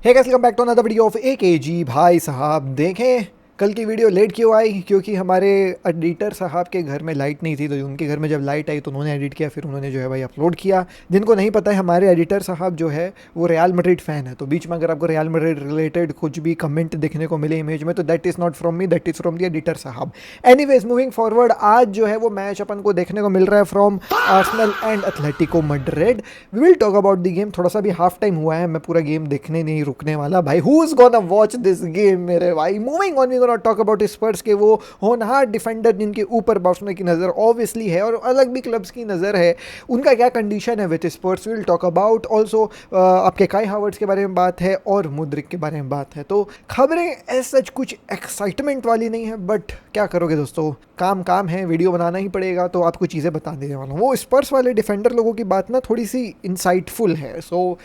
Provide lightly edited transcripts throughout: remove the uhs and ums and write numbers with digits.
Hey guys, welcome back to another video of AKG. भाई साहब देखें कल की वीडियो लेट क्यों आई, क्योंकि हमारे एडिटर साहब के घर में लाइट नहीं थी। तो उनके घर में जब लाइट आई तो उन्होंने एडिट किया, फिर उन्होंने जो है भाई अपलोड किया। जिनको नहीं पता है, हमारे एडिटर साहब जो है वो रियल मैड्रिड फ़ैन है। तो बीच में अगर आपको रियल मैड्रिड रिलेटेड कुछ भी कमेंट देखने को मिले इमेज में, तो that is not from me, that is from the editor साहब। एनीवेज, मूविंग फॉरवर्ड, आज जो है वो मैच अपन को देखने को मिल रहा है from Arsenal and Atletico Madrid. We will talk about the game. थोड़ा सा भी हाफ टाइम हुआ है, मैं पूरा गेम देखने नहीं रुकने वाला भाई। Who is gonna watch this game मेरे भाई। Moving on, we gonna talk about Spurs के वो होनहार डिफेंडर जिनके ऊपर बार्सिलोना की नज़र ऑब्वियसली है और अलग भी क्लब्स की नज़र है। उनका क्या कंडीशन है with Spurs, will talk about. Also आपके काई हावर्ट्स के बारे में बात है और मुद्रिक के बारे में बात है। तो खबरें एज सच कुछ एक्साइटमेंट वाली नहीं है, बट क्या करोगे दोस्तों, काम काम है, वीडियो बनाना ही पड़ेगा। तो आपको चीज़ें बता देने वाला हूँ। वो स्पर्स वाले डिफेंडर लोगों की बात ना थोड़ी सी इंसाइटफुल है। सो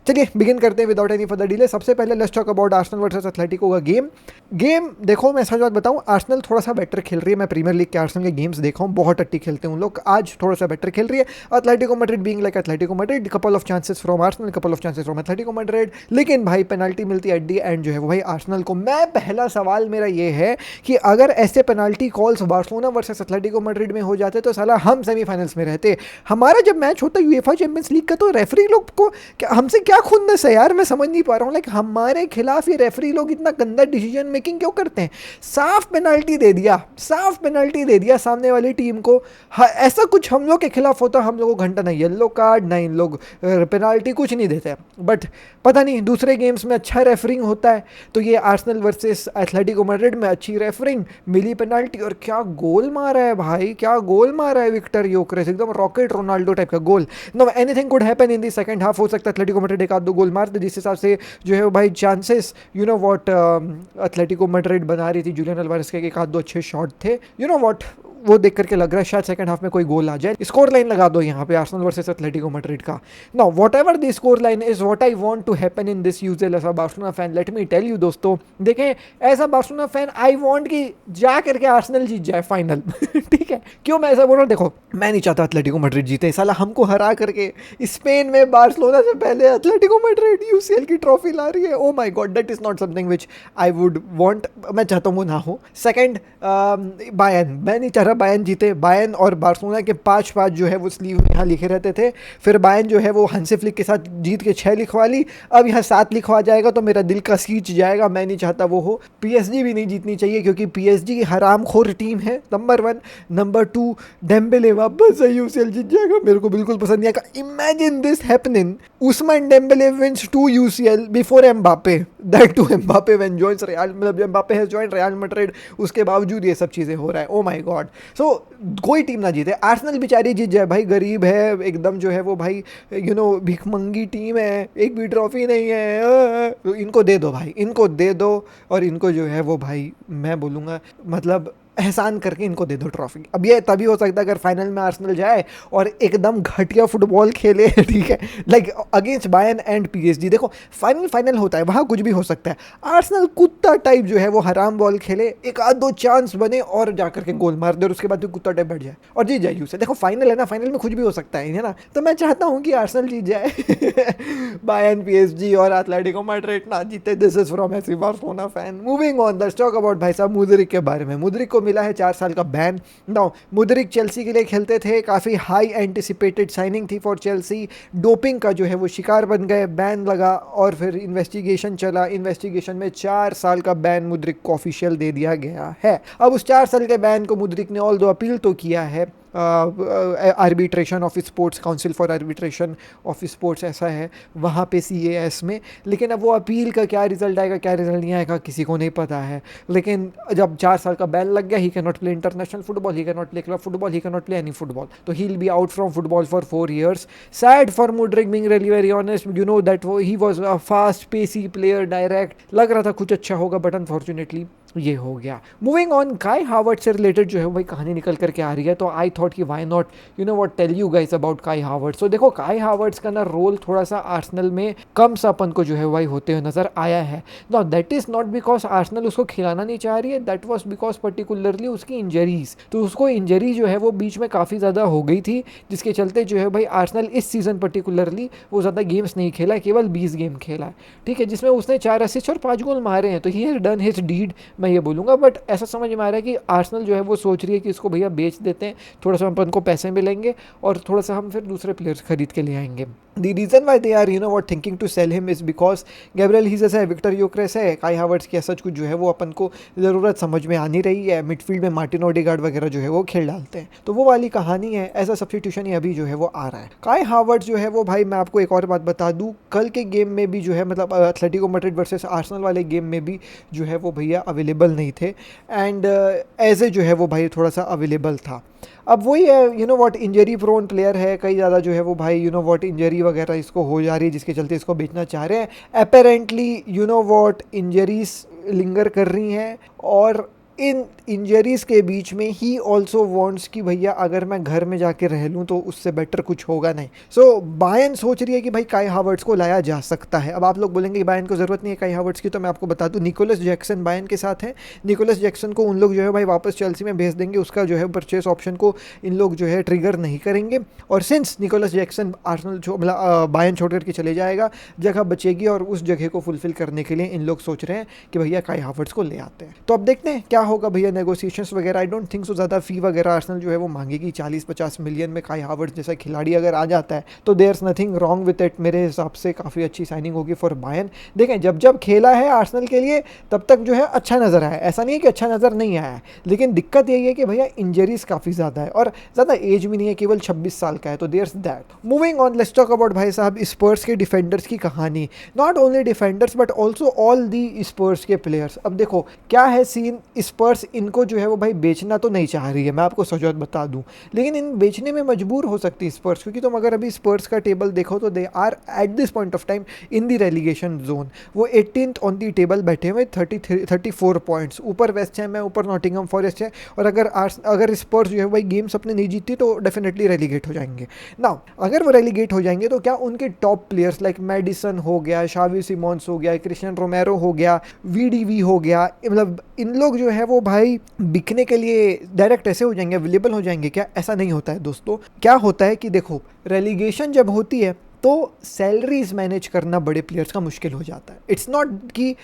चलिए बिगिन करते हैं विदाउट एनी फर्दर डिले। सबसे पहले let's talk about Arsenal versus Atletico का गेम देखो, मैं सच बात बताऊं, आर्सेनल थोड़ा सा बेटर खेल रही है। मैं प्रीमियर लीग के आर्सेनल के गेम्स देखा हूं, बहुत अट्टी खेलते हैं उन लोग। आज थोड़ा सा बेटर खेल रही है। Atletico Madrid being like Atletico Madrid, couple of chances from Arsenal, couple of chances from Atletico Madrid. लेकिन भाई पेनल्टी मिलती है एट दी एंड जो है वो भाई आर्सेनल को। मैं पहला सवाल मेरा ये है कि अगर ऐसे penalty calls Barcelona versus Atletico Madrid में हो जाते तो साला हम सेमीफाइनल्स में रहते। हमारा जब मैच होता है यूएफए चैंपियंस लीग का, तो रेफरी लोग को हमसे क्या खुन्नस है यार, मैं समझ नहीं पा रहा हूँ। लाइक हमारे खिलाफ ये रेफरी लोग इतना गंदा डिसीजन मेकिंग क्यों करते हैं। साफ पेनल्टी दे दिया, साफ पेनल्टी दे दिया सामने वाली टीम को। ऐसा कुछ हम लोग के खिलाफ होता, हम लोगों को घंटा ना येलो कार्ड ना इन लोग पेनल्टी कुछ नहीं देते। बट पता नहीं दूसरे गेम्स में अच्छा रेफरिंग होता है। तो ये आर्सेनल वर्सेस एथलेटिको मैड्रिड में अच्छी रेफरिंग मिली, पेनल्टी, और क्या गोल मारा है भाई, क्या गोल मारा है विक्टर योकेरेस, एकदम रॉकेट रोनाल्डो टाइप का गोल। No, anything could happen in the second half. हो सकता है एथलेटिको मैड्रिड एक आध दो गोल मारते, जिस हिसाब से जो है भाई chances you know what Atletico Madrid बना रही थी। जूलियन अल्वारेस के एक आध दो अच्छे शॉट थे, यू नो व्हाट, वो देख करके लग रहा है शायद सेकंड हाफ में कोई गोल आ जाए। स्कोर लाइन लगा दो यहाँ पे आर्सेनल वर्सेस एथलेटिको मैड्रिड का। Now whatever the score line is, what I want to happen in this usual as a Barcelona fan, let me tell you दोस्तों, देखें as a Barcelona fan I want कि जा करके Arsenal जीत जाए final. ठीक है, क्यों मैं ऐसा बोल रहा हूँ, देखो मैं नहीं चाहता एथलेटिको मैड्रिड जीते, साला हमको हरा करके स्पेन में बार्सिलोना से पहले एथलेटिको मैड्रिड यूसीएल की ट्रॉफी ला रही है। Oh my God, that is not something which I would want. मैं चाहता हूँ वो ना हो। सेकंड, बायर्न, मैं नहीं चाह रहा बायर्न जीते। बायर्न और बार्सिलोना के 5-5 जो है वो स्लीव में यहाँ लिखे रहते थे। फिर बायर्न जो है वो हंसी फ्लिक के साथ जीत के 6 लिखवा ली, अब यहाँ 7 लिखवा जाएगा तो मेरा दिल का सींच जाएगा। मैं नहीं चाहता वो हो। पीएसजी भी नहीं जीतनी चाहिए, क्योंकि पीएसजी हरामखोर टीम है, नंबर 1। नंबर 2, डेम्बेले वापस से यूसीएल जीत जाएगा, मेरे को बिल्कुल पसंद नहीं आएगा। Imagine this happening, Ousmane Dembele wins 2 UCL before Mbappe, that too Mbappe when joins Real, मतलब Mbappe has joined Real Madrid, उसके बावजूद ये सब चीज़ें हो रहा है। Oh my God. सो कोई टीम ना जीते, आर्सेनल बेचारी जीत जाए भाई, गरीब है एकदम जो है वो भाई, यू नो भिखमंगी टीम है, एक भी ट्रॉफी नहीं है। तो इनको दे दो भाई, इनको दे दो, और इनको जो है वो भाई मैं बोलूँगा मतलब एहसान करके इनको दे दो ट्रॉफी। अब ये तभी हो सकता है अगर फाइनल में आर्सेनल जाए और एकदम घटिया फुटबॉल खेले, ठीक है, like against Bayern and PSG. देखो फाइनल होता है, वहाँ कुछ भी हो सकता है। आर्सेनल कुत्ता टाइप जो है वो हराम बॉल खेले, एक आध दो चांस बने और जाकर के गोल मार दे, और उसके बाद कुत्ता टाइप बैठ जाए और जीत जाए उसे। देखो फाइनल है ना, फाइनल में कुछ भी हो सकता है ना। तो मैं चाहता हूँ कि आर्सेनल जीत जाए। बायर्न, पीएसजी और एथलेटिको मैड्रिड ना जीते। This is from AC Barcelona fan. Moving on, let's talk about भाई साहब मुद्रिक के बारे में। मुद्रिक को मिला है 4 साल का बैन। नाउ मुद्रिक चेल्सी के लिए खेलते थे, काफ़ी हाई एंटिसिपेटेड साइनिंग थी फॉर चेल्सी। डोपिंग का जो है वो शिकार बन गए, बैन लगा और फिर इन्वेस्टिगेशन चला। इन्वेस्टिगेशन में 4 साल का बैन मुद्रिक को ऑफिशियल दे दिया गया है। अब उस 4 साल के बैन को मुद्रिक ने ऑल दो अपील तो किया है, arbitration of sports, council for arbitration of sports ऐसा है वहाँ पे CAS में। लेकिन अब वो अपील का क्या रिजल्ट आएगा, क्या रिजल्ट नहीं आएगा, किसी को नहीं पता है। लेकिन जब 4 साल का बैन लग गया, he can not play international football, he can not play club football, he can not play any football, तो he will be out from football for 4 years। Sad for Mudryk, being really very honest, you know that वो he was a fast pacy player, direct, लग रहा था कुछ अच्छा होगा, but unfortunately ये हो गया। मूविंग ऑन, काई हावर्ट्स से रिलेटेड जो है भाई कहानी निकल करके आ रही है, तो आई थॉट कि why not you know what tell you guys about Kai Havertz. तो देखो काई हावर्ट्स का ना रोल थोड़ा सा आर्सेनल में कम सा अपन को जो है भाई होते हुए नजर आया है। Now that is not because Arsenal उसको खिलाना नहीं चाह रही है, दैट वाज बिकॉज पर्टिकुलरली उसकी इंजरीज। तो उसको इंजरी जो है वो बीच में काफ़ी ज़्यादा हो गई थी, जिसके चलते जो है भाई आर्सेनल इस सीज़न पर्टिकुलरली वो ज़्यादा गेम्स नहीं खेला है, केवल 20 गेम खेला है, ठीक है, जिसमें उसने 4 असिस्ट और 5 गोल मारे हैं। तो he has done his deed, मैं ये बोलूँगा। बट ऐसा समझ में आ रहा है कि आर्सेनल जो है वो सोच रही है कि इसको भैया बेच देते हैं, थोड़ा सा अपन को पैसे मिलेंगे और थोड़ा सा हम फिर दूसरे प्लेयर्स खरीद के ले आएंगे। The reason why they are thinking to sell him is because Gabriel Jesus है, विक्टर यूक्रेस है, काई हावर्ट्स की सच कुछ जो है वो अपन को ज़रूरत समझ में आ नहीं रही है। मिडफील्ड में मार्टिन ओडेगार्ड वगैरह जो है वो खेल डालते हैं, तो वो वाली कहानी है। ऐसा सब्स्टिट्यूशन ही अभी जो है वो आ रहा है। काई हावर्ट्स जो है वो भाई मैं आपको एक और बात बता दूँ, कल के गेम में भी जो है मतलब एथलेटिको मैड्रिड वर्सेस आर्सेनल वाले गेम में भी जो है वो भैया अवेलेबल नहीं थे, एंड एज ए जो है वो भाई थोड़ा सा अवेलेबल था। अब वही है इंजरी प्रोन प्लेयर है, कई ज़्यादा जो है वो भाई इंजरी वगैरह इसको हो जा रही है, जिसके चलते इसको बेचना चाह रहे हैं। अपेरेंटली इंजरीज लिंगर कर रही हैं, और इन इंजरीज़ के बीच में ही ऑल्सो वांट्स कि भैया अगर मैं घर में जाके रह लूँ तो उससे बेटर कुछ होगा नहीं। सो बायर्न सोच रही है कि भाई काई हावर्ट्स को लाया जा सकता है। अब आप लोग बोलेंगे कि बायर्न को ज़रूरत नहीं है काई हावर्ट्स की, तो मैं आपको बता दूँ निकोलस जैक्सन बायर्न के साथ है। निकोलस जैक्सन को उन लोग जो है भाई वापस चेल्सी में भेज देंगे, उसका जो है परचेस ऑप्शन को इन लोग जो है ट्रिगर नहीं करेंगे। और सिंस निकोलस जैक्सन आर्सेनल मतलब बायर्न छोड़ करके चले जाएगा, जगह बचेगी, और उस जगह को फुलफिल करने के लिए इन लोग सोच रहे हैं कि भैया काई हावर्ट्स को ले आते हैं। तो अब देखते हैं क्या होगा भैया नेगोशिएशंस वगैरह। आई डोंट थिंक सो ज़्यादा फी वगैरह आर्सेनल जो है वो मांगेगी। 40-50 मिलियन में काई हावर्ट्स जैसा खिलाड़ी अगर आ जाता है तो there is nothing wrong with it. मेरे हिसाब से काफ़ी अच्छी साइनिंग होगी फॉर बायर्न। देखें जब जब खेला है आर्सेनल के लिए तब तक जो है अच्छा नज़र आया, ऐसा नहीं है कि अच्छा नज़र नहीं आया है, लेकिन दिक्कत यही है कि भैया इंजरीज काफ़ी ज़्यादा है, और ज़्यादा एज भी नहीं है, केवल 26 साल का है। तो there is that. Moving on, let's talk about भाई साहब स्पर्स के डिफेंडर्स की कहानी। Not only defenders but also all the Spurs के प्लेयर्स। अब देखो क्या है सीन, स्पर्स इनको जो है वो भाई बेचना तो नहीं चाह रही है, मैं आपको सच बता दूं, लेकिन इन बेचने में मजबूर हो सकती है स्पर्स, क्योंकि तुम अगर अभी स्पर्स का टेबल देखो तो they are at this point of time in the relegation zone. वो 18th ऑन दी टेबल बैठे हुए 34 पॉइंट्स, ऊपर वेस्ट हैम है, ऊपर नॉटिंघम फॉरेस्ट है, और अगर स्पर्स जो है भाई गेम्स अपने नहीं जीतती तो डेफिनेटली रेलीगेट हो जाएंगे। नाउ अगर वो रेलीगेट हो जाएंगे तो क्या उनके टॉप प्लेयर्स लाइक मैडिसन हो गया, शावी सिमोन्स हो गया, क्रिस्टियन रोमेरो हो गया, वीडीवी हो गया, मतलब इन लोग जो है वो भाई बिकने के लिए डायरेक्ट ऐसे हो जाएंगे, अवेलेबल हो जाएंगे क्या? ऐसा नहीं होता है दोस्तों। क्या होता है कि देखो रेलीगेशन जब होती है तो सैलरीज मैनेज करना बड़े प्लेयर्स का मुश्किल हो जाता है। इट्स नॉट कि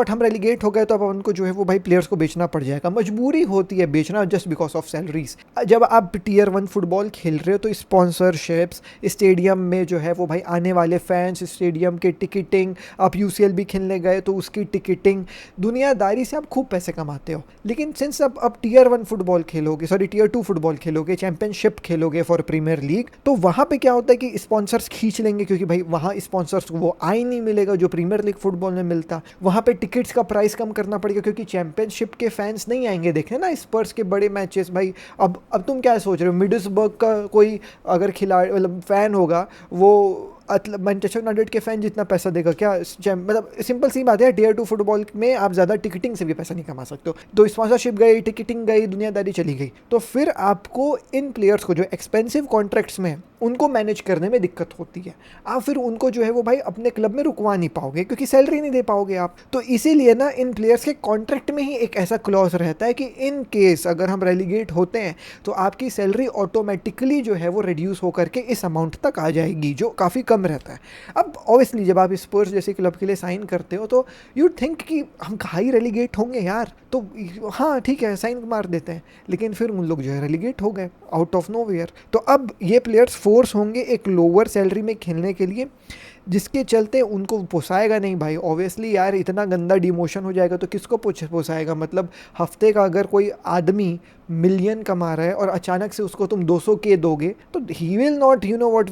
हम रेलीगेट हो गए तो अब उनको जो है वो भाई प्लेयर्स को बेचना पड़ जाएगा, मजबूरी होती है बेचना जस्ट बिकॉज ऑफ सैलरीज। जब आप टियर 1 फुटबॉल खेल रहे हो तो स्पॉन्सरशिप्स, स्टेडियम में जो है वो भाई आने वाले फैंस, स्टेडियम के टिकटिंग, आप यूसीएल भी खेलने गए तो उसकी टिकटिंग, दुनियादारी से आप खूब पैसे कमाते हो। लेकिन सिंस अब टियर 1 फुटबॉल खेलोगे, सॉरी टियर 2 फुटबॉल खेलोगे, चैंपियनशिप खेलोगे फॉर प्रीमियर लीग, तो वहाँ पे क्या होता है कि स्पॉन्सर्स खींच लेंगे, क्योंकि भाई वहाँ स्पॉन्सर्स को वो आय नहीं मिलेगा जो प्रीमियर लीग फुटबॉल में मिलता। वहाँ पे टिकट्स का प्राइस कम करना पड़ेगा, क्योंकि चैंपियनशिप के फैंस नहीं आएंगे देखने ना स्पर्स के बड़े मैचेस भाई। अब तुम क्या सोच रहे हो, मिडलसबर्ग का कोई अगर खिलाड़ी मतलब फैन होगा, वो मैनचेस्टर यूनाइटेड के फैन जितना पैसा देगा क्या? मतलब सिंपल सी बात है, टियर 2 फुटबॉल में आप ज़्यादा टिकटिंग से भी पैसा नहीं कमा सकते हो। तो स्पॉन्सरशिप गई, टिकटिंग गई, दुनियादारी चली गई, तो फिर आपको इन प्लेयर्स को जो एक्सपेंसिव कॉन्ट्रैक्ट्स में उनको मैनेज करने में दिक्कत होती है। आप फिर उनको जो है वो भाई अपने क्लब में रुकवा नहीं पाओगे, क्योंकि सैलरी नहीं दे पाओगे आप। तो इसीलिए ना इन प्लेयर्स के कॉन्ट्रैक्ट में ही एक ऐसा क्लॉज रहता है कि इन केस अगर हम रेलीगेट होते हैं तो आपकी सैलरी ऑटोमेटिकली जो है वो रिड्यूस होकर के इस अमाउंट तक आ जाएगी, जो काफ़ी कम रहता है। अब ऑब्वियसली जब आप स्पर्स जैसे क्लब के लिए साइन करते हो तो यू थिंक कि हम कहाँ ही रेलीगेट होंगे यार, तो हाँ ठीक है साइन मार देते हैं, लेकिन फिर उन लोग जो है रेलीगेट हो गए आउट ऑफ नोवेयर। तो अब ये प्लेयर्स फोर्स होंगे एक लोअर सैलरी में खेलने के लिए, जिसके चलते उनको पोसाएगा नहीं भाई। ऑब्वियसली यार इतना गंदा डिमोशन हो जाएगा तो किसको पोसाएगा? मतलब हफ्ते का अगर कोई आदमी मिलियन कमा रहा है और अचानक से उसको तुम 200K दोगे तो he will not what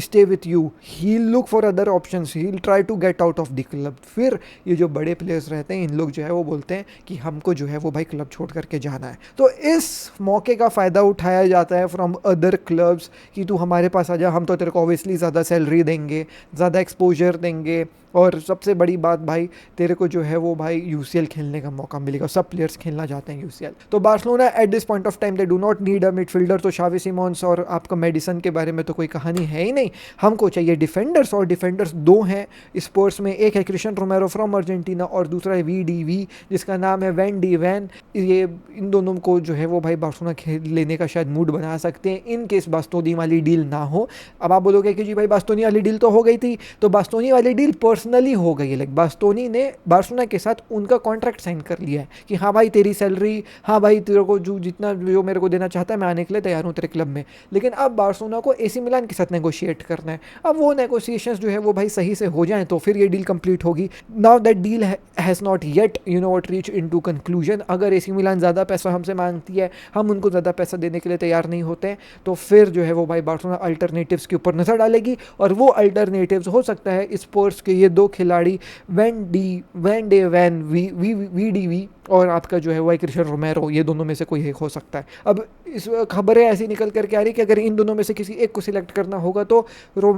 stay with you, he look for other options, he will try to get out of the club. फिर ये जो बड़े प्लेयर्स रहते हैं इन लोग जो है वो बोलते हैं कि हमको जो है वो भाई क्लब छोड़ करके जाना है। तो इस मौके का फ़ायदा उठाया जाता है फ्रॉम अदर क्लब्स कि तू हमारे पास आ जा, हम तो तेरे को ऑब्वियसली ज़्यादा सैलरी देंगे, ज़्यादा एक्सपोजर देंगे, और सबसे बड़ी बात भाई, तेरे को जो है वो भाई यूसीएल खेलने का मौका मिलेगा। सब प्लेयर्स खेलना चाहते हैं यूसीएल। तो Barcelona eight this point of time they do not need a midfielder. तो शावी सिमोन्स और आपका मेडिसन के बारे में तो कोई कहानी है ही नहीं। हमको चाहिए डिफेंडर्स, और डिफेंडर्स दो हैं स्पोर्ट्स में। एक है क्रिस्टियन रोमेरो फ्रॉम अर्जेंटीना, और दूसरा है वीडीवी जिसका नाम है वैन डी वैन। ये इन दोनों को जो है वो भाई बार्सिलोना खेल लेने का शायद मूड बना सकते हैं, इन केस बास्तोनी वाली डील ना हो। अब आप बोलोगे कि जी भाई बास्तोनी वाली डील तो हो गई थी, तो बास्तोनी वाली डील पर्सनली हो गई है। लाइक बास्तोनी ने बार्सिलोना के साथ उनका कॉन्ट्रैक्ट साइन कर लिया है कि हाँ भाई तेरी सैलरी, हाँ भाई तेरे को जो जितना जो मेरे को देना चाहता है मैं आने के लिए तैयार हूँ तेरे क्लब में। लेकिन अब बार्सिलोना को एसी मिलान के साथ नेगोशिएट करना है। अब वो नेगोशिएशंस जो है वो भाई सही से हो जाएं तो फिर ये डील कंप्लीट होगी। Now that deal has not yet what reach into conclusion. अगर एसी मिलान ज़्यादा पैसा हमसे मांगती है, हम उनको ज़्यादा पैसा देने के लिए तैयार नहीं होते हैं, तो फिर जो है वो भाई बार्सिलोना अल्टरनेटिव्स के ऊपर नजर डालेगी। और वो अल्टरनेटिव्स हो सकता है स्पोर्ट्स के ये दो खिलाड़ी वैन डे वैन वीडीवी और आपका जो है वो क्रिस्टियन रोमेरो, ये दोनों में से कोई एक हो सकता है। अब इस खबरें ऐसी निकल करके आ रही कि अगर इन दोनों में से किसी एक को सिलेक्ट करना होगा तो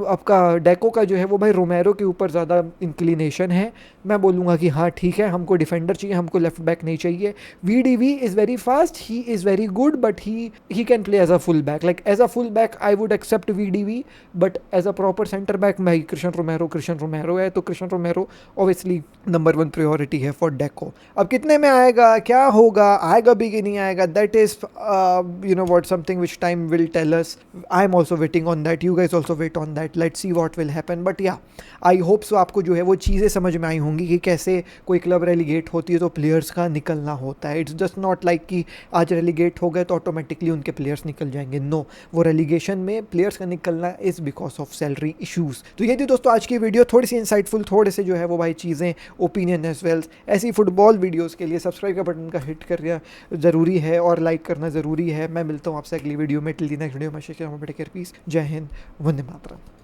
आपका डेको का जो है वो भाई रोमेरो के ऊपर ज़्यादा इंक्लिनेशन है। मैं बोलूँगा कि हाँ ठीक है, हमको डिफेंडर चाहिए, हमको लेफ्ट बैक नहीं चाहिए। VDV is very fast, he is very good, but he can play as a full back. Like as a full back I would accept VDV, but as a proper centre back मैं Cristian Romero है। तो Cristian Romero obviously number 1 priority है for Deco. अब कितने में आएगा, क्या होगा, आएगा भी कि नहीं आएगा, that is you know what, something which time will tell us. I am also waiting on that, you guys also wait on that, let's see what will happen. But yeah, I hope so आपको जो है वो चीज़ें समझ में आई होंगी कि कैसे कोई क्लब रेलीगेट होती है तो प्लेयर्स का निकलना होता है। इट्स जस्ट नॉट लाइक कि आज रेलीगेट हो गए तो ऑटोमेटिकली उनके प्लेयर्स निकल जाएंगे। नो, वो रेलीगेशन में प्लेयर्स का निकलना is because of salary issues. तो ये थी दोस्तों आज की वीडियो, थोड़ी सी इंसाइटफुल, थोड़े से जो है वो भाई चीज़ें, ओपिनियन एज वेल। ऐसी फुटबॉल वीडियोज़ के लिए सब्सक्राइब का बटन का हिट करना ज़रूरी है और लाइक करना ज़रूरी है। मैं मिलता हूँ आपसे अगली वीडियो में। टिल द नेक्स्ट वीडियो में, टेक केयर, पीस, जय हिंद, वंदे मातरम।